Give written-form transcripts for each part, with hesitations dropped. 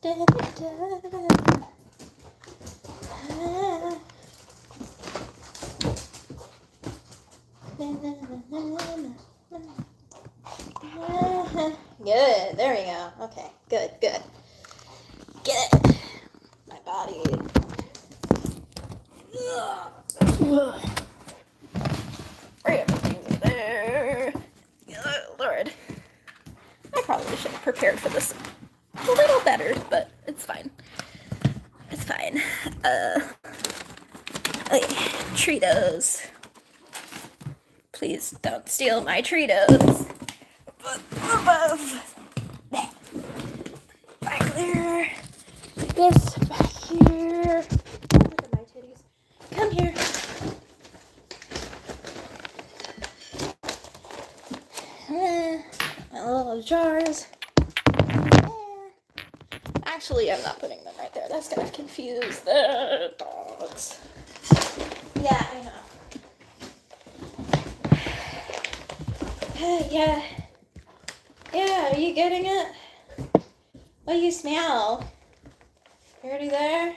Da, da, da. Good, there we go. Okay, good. Get it. My body. Everything's there. Oh, Lord. I probably should have prepared for this a little better, but it's fine. It's fine. Okay, Cheetos. Please don't steal my Cheetos. Above. Back there. This back here. Look at my titties. Come here. My little jars. Actually, I'm not putting them right there. That's gonna confuse the dogs. Yeah, I know. Yeah. Yeah, are you getting it? What do you smell? You already there?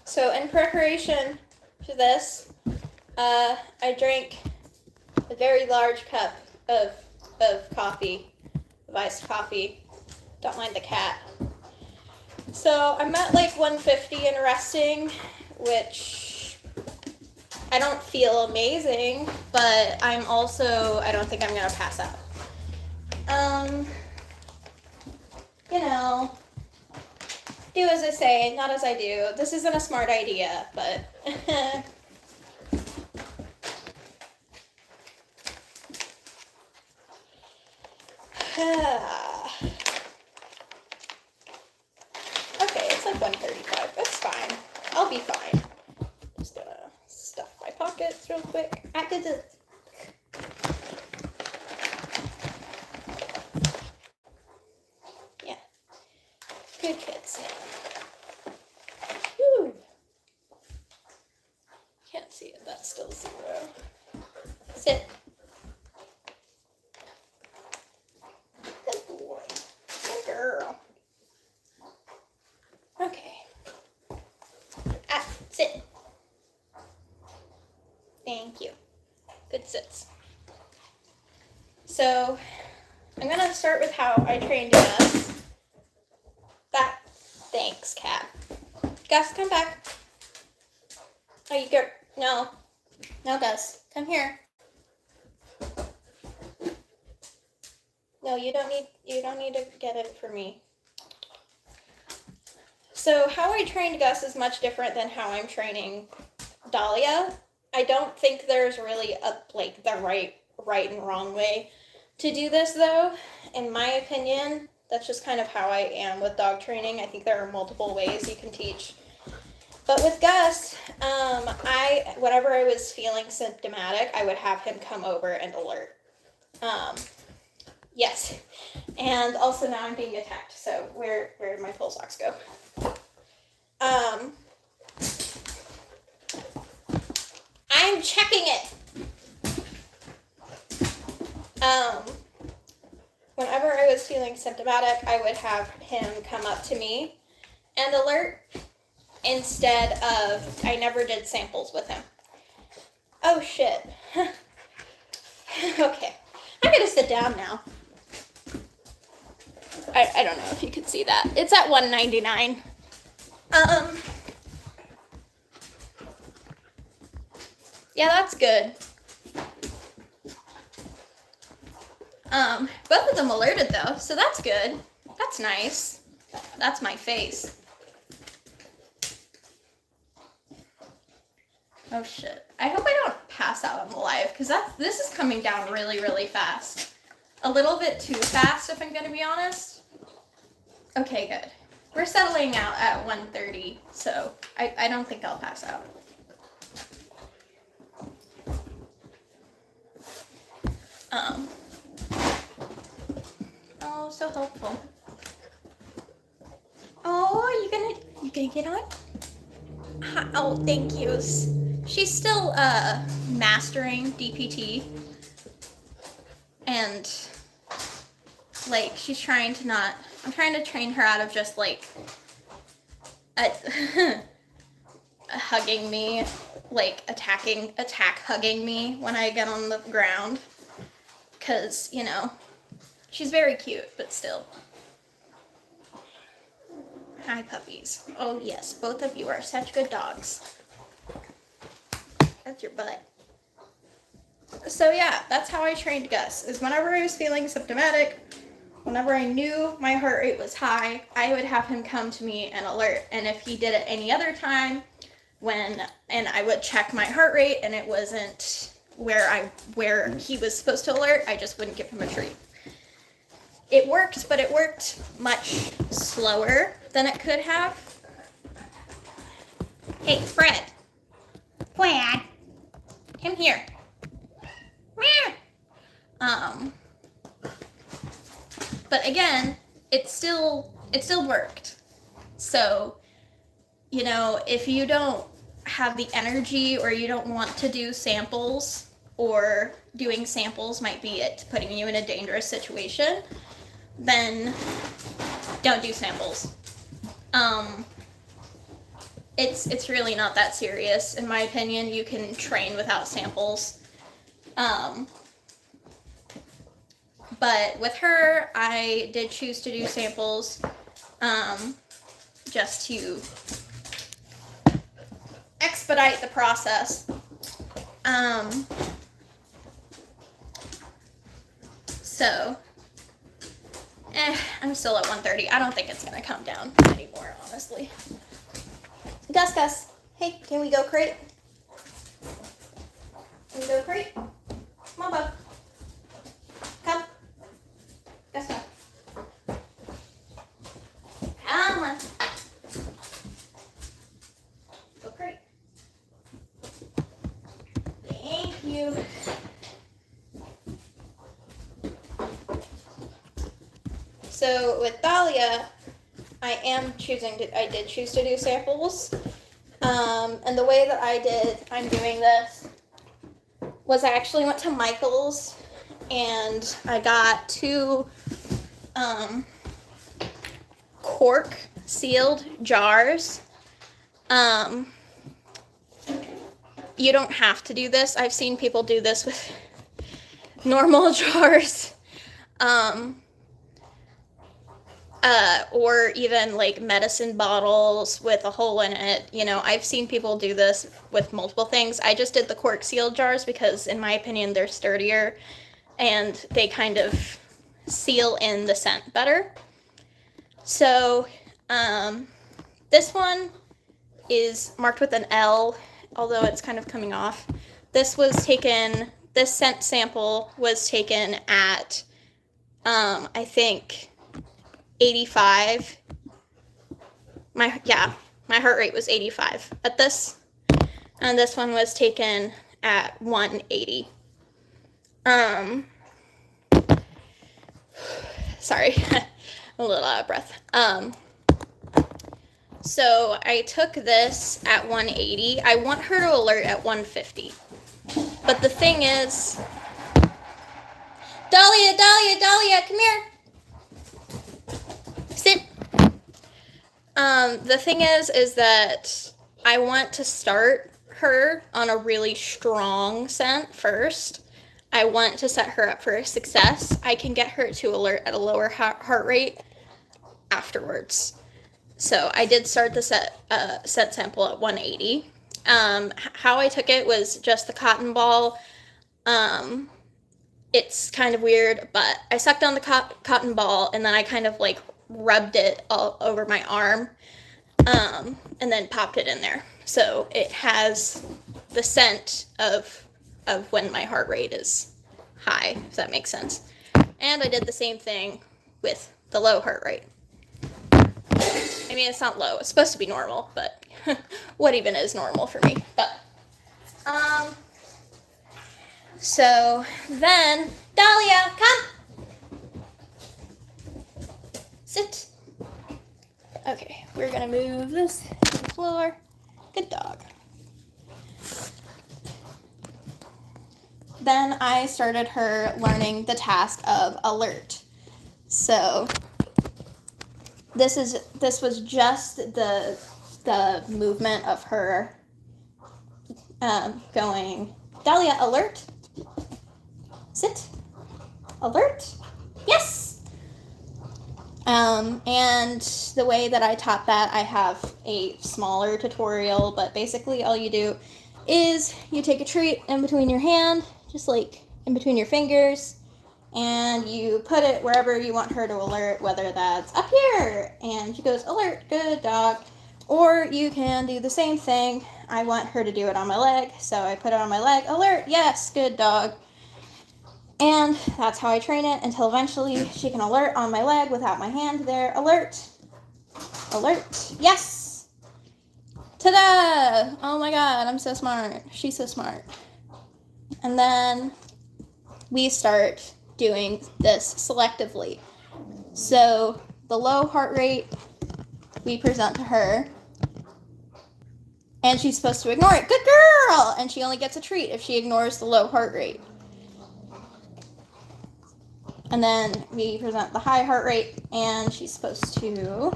So in preparation for this, I drank a very large cup of coffee, of iced coffee. Don't mind the cat. So I'm at like 150 and resting, which I don't feel amazing, but I don't think I'm gonna pass out. You know, do as I say, not as I do. This isn't a smart idea, but okay, it's like 1:35. That's fine. I'll be fine. Just gonna stuff my pockets real quick. Yeah. Good kids. Whew. Can't see it. That's still 0. Sit. Good boy. Good girl. Okay. Sit. Thank you. Good sits. So, I'm gonna start with how I trained Gus. Thanks, cat. Gus, come back. Oh, you go. No, Gus, come here. No, you don't need to get it for me. So how I trained Gus is much different than how I'm training Dahlia. I don't think there's really the right and wrong way to do this, though. In my opinion, that's just kind of how I am with dog training. I think there are multiple ways you can teach. But with Gus, whenever I was feeling symptomatic, I would have him come over and alert. Yes. And also now I'm being attacked, so where did my pull socks go? I'm checking it. Whenever I was feeling symptomatic, I would have him come up to me and alert instead of, I never did samples with him. Oh shit. Okay. I'm gonna sit down now. I don't know if you can see that. It's at 199. Yeah, that's good. Both of them alerted though, so that's good. That's nice. That's my face. Oh shit. I hope I don't pass out on the live, because this is coming down really, really fast. A little bit too fast, if I'm gonna be honest. Okay, good. We're settling out at 1:30, so I don't think I'll pass out. Oh, so helpful. Oh, you gonna get on? Oh, thank yous. She's still mastering DPT, and like, she's trying to not, I'm trying to train her out of just, like, hugging me, like, attack hugging me when I get on the ground. Because, you know, she's very cute, but still. Hi, puppies. Oh, yes, both of you are such good dogs. That's your butt. So, yeah, that's how I trained Gus, is whenever I was feeling symptomatic, whenever I knew my heart rate was high, I would have him come to me and alert. And if he did it any other time, and I would check my heart rate and it wasn't where he was supposed to alert, I just wouldn't give him a treat. It worked, but it worked much slower than it could have. Hey, Fred. Fred. Come here. But again, it still worked. So, you know, if you don't have the energy or you don't want to do samples, or doing samples might be it putting you in a dangerous situation, then don't do samples. It's really not that serious, in my opinion. You can train without samples. But with her, I did choose to do samples, just to expedite the process. So, I'm still at 130. I don't think it's gonna come down anymore, honestly. Gus, hey, can we go crate? Can we go crate? Come on, bud. Come. Gus. Come on. Go crate. Thank you. So with Dahlia, I did choose to do samples. And the way that I'm doing this, was I actually went to Michael's and I got 2 cork sealed jars. You don't have to do this. I've seen people do this with normal jars. Or even like medicine bottles with a hole in it. You know, I've seen people do this with multiple things. I just did the cork sealed jars because, in my opinion, they're sturdier and they kind of seal in the scent better. So, this one is marked with an L, although it's kind of coming off. This scent sample was taken at, I think, 85. My heart rate was 85 at this, and this one was taken at 180. Sorry, I'm a little out of breath. So I took this at 180. I want her to alert at 150. But the thing is, Dahlia, come here. Sit. The thing is that I want to start her on a really strong scent first. I want to set her up for success. I can get her to alert at a lower heart rate afterwards. So I did start the scent sample at 180. How I took it was just the cotton ball. It's kind of weird, but I sucked on the cotton ball and then I kind of like rubbed it all over my arm, and then popped it in there. So it has the scent of when my heart rate is high, if that makes sense. And I did the same thing with the low heart rate. I mean, it's not low. It's supposed to be normal, but what even is normal for me? But, so then, Dahlia, come! Sit. Okay, we're gonna move this to the floor. Good dog. Then I started her learning the task of alert. So this was just the movement of her going, Dahlia, alert, sit, alert, yes. And the way that I taught that, I have a smaller tutorial, but basically all you do is you take a treat in between your hand, just like in between your fingers, and you put it wherever you want her to alert, whether that's up here, and she goes, alert, good dog. Or you can do the same thing. I want her to do it on my leg, so I put it on my leg, alert, yes, good dog. And that's how I train it until eventually she can alert on my leg without my hand there. Alert, alert, yes. Ta-da! Oh my god, I'm so smart. She's so smart. And then we start doing this selectively. So the low heart rate we present to her, and she's supposed to ignore it. Good girl! And she only gets a treat if she ignores the low heart rate. And then we present the high heart rate, and she's supposed to...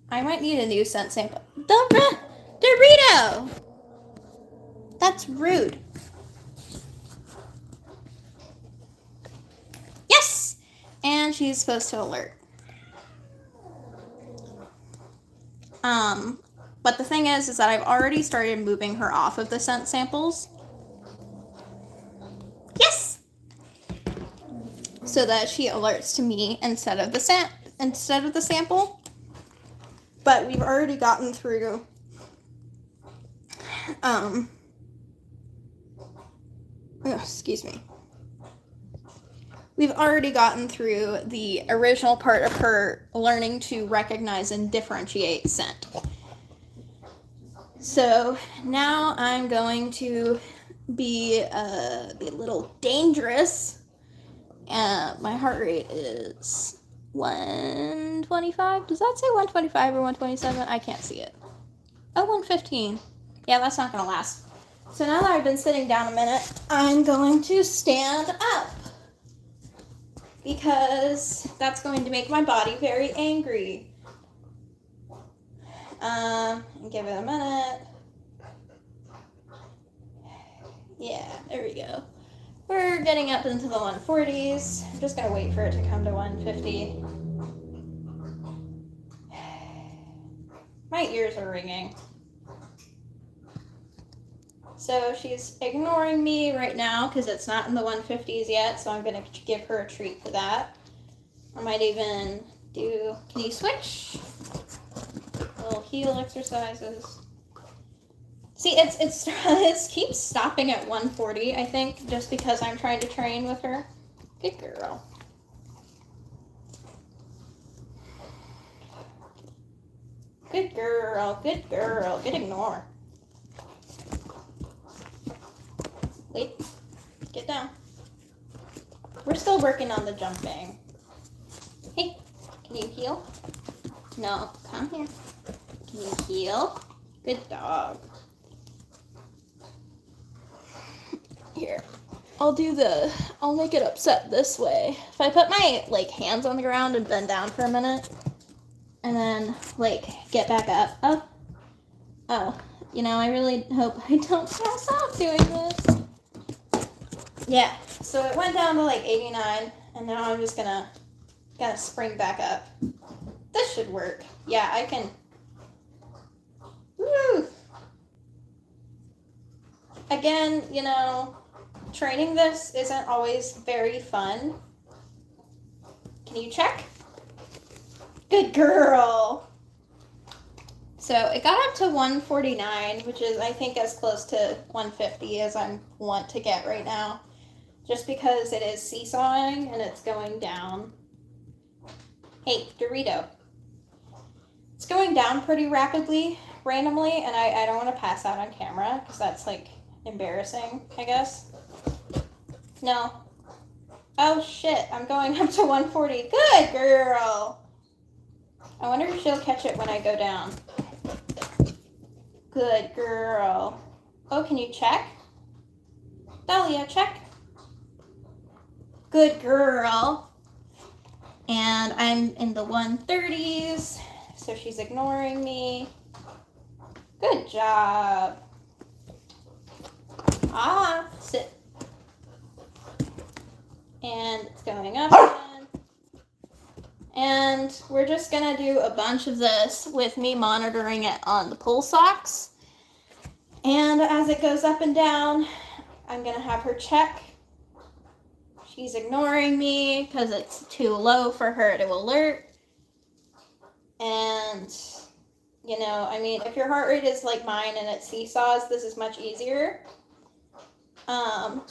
I might need a new scent sample. Dorito! That's rude. Yes! And she's supposed to alert. But the thing is that I've already started moving her off of the scent samples. Yes! So that she alerts to me instead of the sample. But we've already gotten through excuse me. We've already gotten through the original part of her learning to recognize and differentiate scent. So now I'm going to be a little dangerous. My heart rate is 125. Does that say 125 or 127? I can't see it. Oh, 115. Yeah, that's not going to last. So now that I've been sitting down a minute, I'm going to stand up. Because that's going to make my body very angry. Give it a minute. Yeah, there we go. We're getting up into the 140s. I'm just going to wait for it to come to 150. My ears are ringing. So she's ignoring me right now because it's not in the 150s yet, so I'm going to give her a treat for that. I might even do, can you switch? Little heel exercises. See, it keeps stopping at 140, I think, just because I'm trying to train with her. Good girl. Good girl, good girl. Good ignore. Wait, get down. We're still working on the jumping. Hey, can you heel? No, come here. Can you heel? Good dog. Here, I'll make it upset this way. If I put my, hands on the ground and bend down for a minute, and then, get back up. Oh, I really hope I don't pass out doing this. Yeah, so it went down to 89, and now I'm just gonna spring back up. This should work. Yeah, I can. Woo! Again, training this isn't always very fun. Can you check? Good girl! So it got up to 149, which is, I think, as close to 150 as I want to get right now. Just because it is seesawing and it's going down. Hey, Dorito. It's going down pretty rapidly, randomly, and I don't want to pass out on camera because that's, embarrassing, I guess. No. Oh, shit. I'm going up to 140. Good girl. I wonder if she'll catch it when I go down. Good girl. Oh, can you check? Dahlia, check. Good girl. And I'm in the 130s, so she's ignoring me. Good job. Sit. And it's going up again. And we're just gonna do a bunch of this with me monitoring it on the pulse ox. And as it goes up and down, I'm gonna have her check. She's ignoring me because it's too low for her to alert. And, you know, I mean, if your heart rate is like mine and it seesaws, this is much easier. And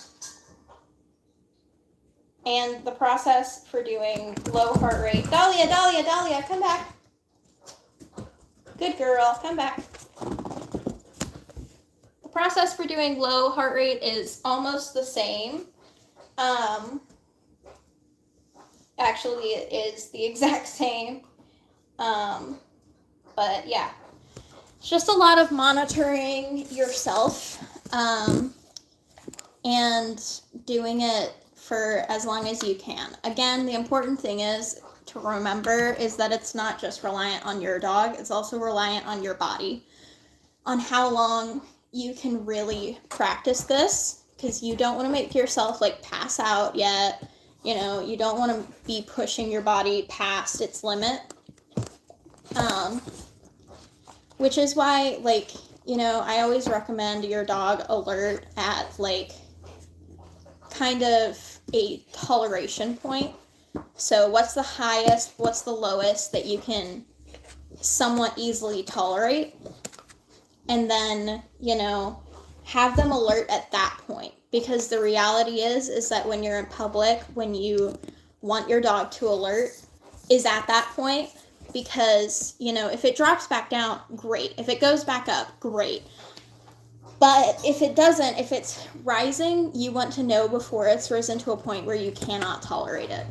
the process for doing low heart rate, Dahlia, come back. Good girl, come back. The process for doing low heart rate is almost the same. Actually, it is the exact same. But yeah, it's just a lot of monitoring yourself, and doing it for as long as you can. Again, the important thing is to remember is that it's not just reliant on your dog, it's also reliant on your body, on how long you can really practice this, because you don't want to make yourself like pass out yet. You know, you don't want to be pushing your body past its limit. Which is why, like, you know, I always recommend your dog alert at like kind of a toleration point. So what's the highest, what's the lowest that you can somewhat easily tolerate? And then, you know, have them alert at that point. Because the reality is that when you're in public, when you want your dog to alert, is at that point. Because, you know, if it drops back down, great. If it goes back up, great. But if it doesn't, if it's rising, you want to know before it's risen to a point where you cannot tolerate it.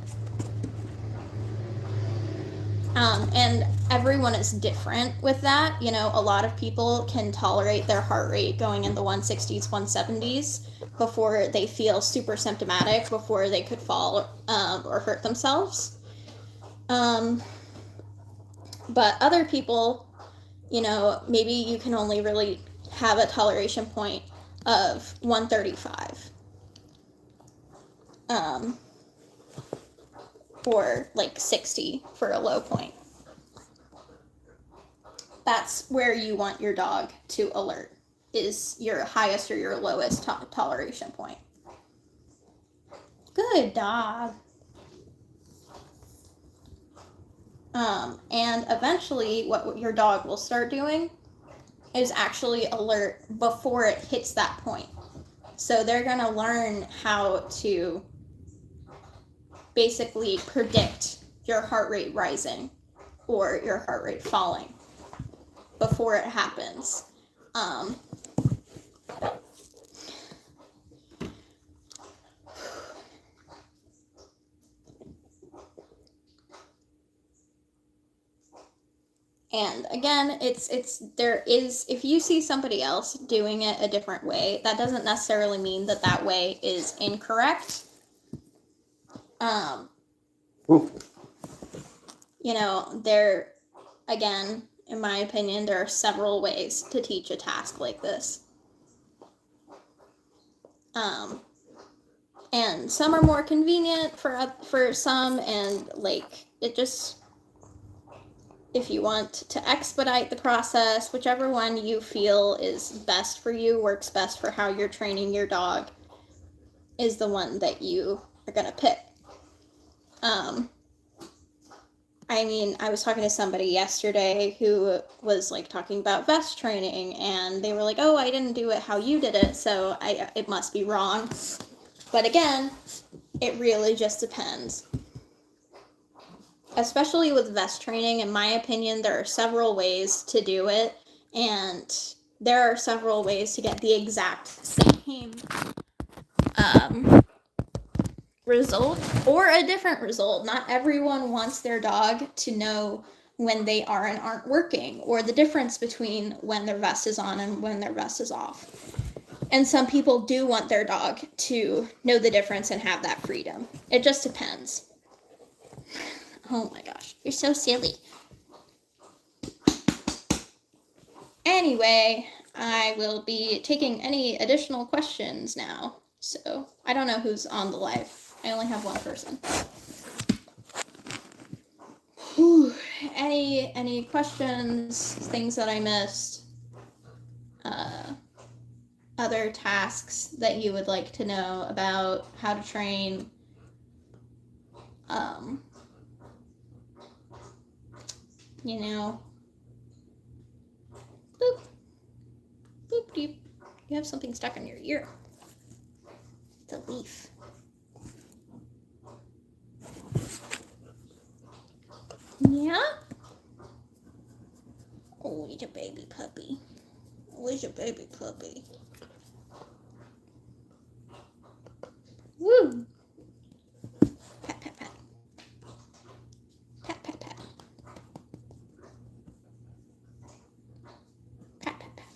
And everyone is different with that. You know, a lot of people can tolerate their heart rate going in the 160s, 170s before they feel super symptomatic, before they could fall or hurt themselves. But other people, you know, maybe you can only really have a toleration point of 135. Or like 60 for a low point. That's where you want your dog to alert, is your highest or your lowest toleration point. Good dog. And eventually what your dog will start doing is actually alert before it hits that point. So they're going to learn how to basically predict your heart rate rising or your heart rate falling before it happens. And again, if you see somebody else doing it a different way, that doesn't necessarily mean that that way is incorrect. You know, again, in my opinion, there are several ways to teach a task like this. And some are more convenient for some, and like, it just, if you want to expedite the process, whichever one you feel is best for you, works best for how you're training your dog, is the one that you are going to pick. I mean, I was talking to somebody yesterday who was like talking about vest training, and they were like, oh, I didn't do it how you did it, so it must be wrong. But again, it really just depends. Especially with vest training, in my opinion, there are several ways to do it, and there are several ways to get the exact same result or a different result. Not everyone wants their dog to know when they are and aren't working, or the difference between when their vest is on and when their vest is off. And some people do want their dog to know the difference and have that freedom. It just depends. Oh my gosh, you're so silly. Anyway, I will be taking any additional questions now. So, I don't know who's on the live. I only have one person. Whew. Any questions, things that I missed? Other tasks that you would like to know about how to train? You know, boop, boop, deep. You have something stuck in your ear. It's a leaf. Yeah? Oh, he's a baby puppy. Oh, he's a baby puppy. Woo! Pat, pat, pat. Pat, pat, pat. Pat, pat, pat.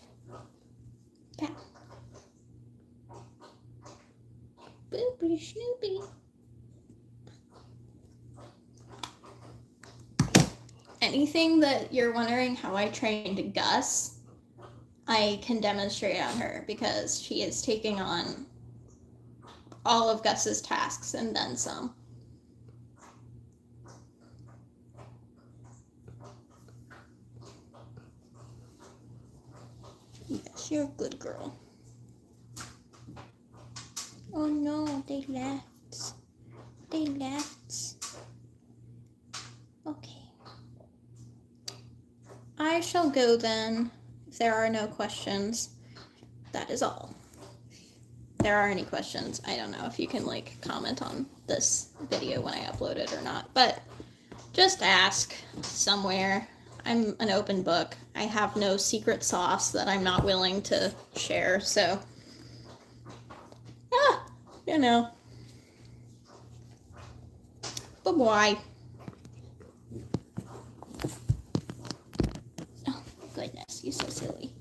Pat. Boopy Snoopy. Anything that you're wondering how I trained Gus, I can demonstrate on her because she is taking on all of Gus's tasks and then some. Yes, you're a good girl. Oh no, they left. They left. Okay. I shall go then. If there are no questions, that is all. If there are any questions, I don't know if you can comment on this video when I upload it or not, but just ask somewhere. I'm an open book. I have no secret sauce that I'm not willing to share, so you know. Bye-bye. Oh, goodness, you're so silly.